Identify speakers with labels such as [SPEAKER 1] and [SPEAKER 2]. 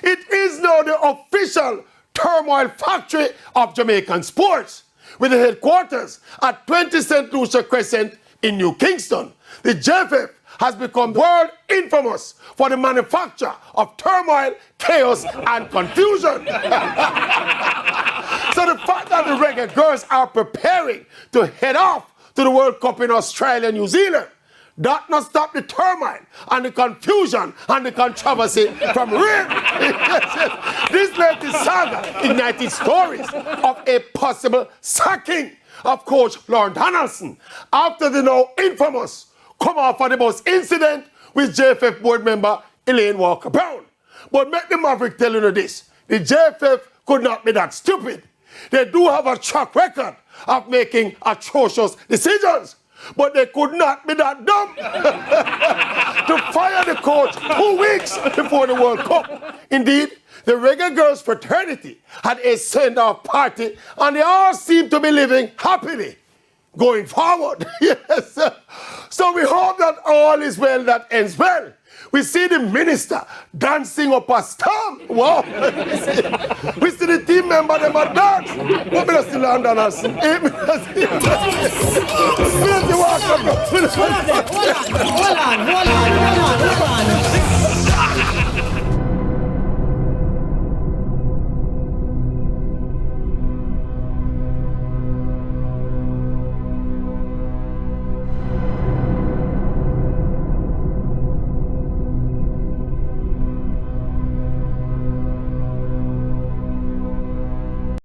[SPEAKER 1] It is now the official turmoil factory of Jamaican sports, with the headquarters at 20 St. Lucia Crescent in New Kingston. The JFF has become world infamous for the manufacture of turmoil, chaos, and confusion. So the fact that the reggae girls are preparing to head off to the World Cup in Australia and New Zealand, that not stop the turmoil and the confusion and the controversy from real. This latest saga ignited stories of a possible sacking of coach Lord Donaldson after the now infamous come off for the bus incident with JFF board member Elaine Walker-Brown. But make the Maverick tell you this, the JFF could not be that stupid. They do have a track record of making atrocious decisions, but they could not be that dumb to fire the coach 2 weeks before the World Cup. Indeed, the Reggae Girls fraternity had a send-off party and they all seem to be living happily going forward. Yes. So we hope that all is well that ends well. We see the minister dancing up a storm. Wow. We see the team member them a dance. What me still on Donaldson?
[SPEAKER 2] Hold on.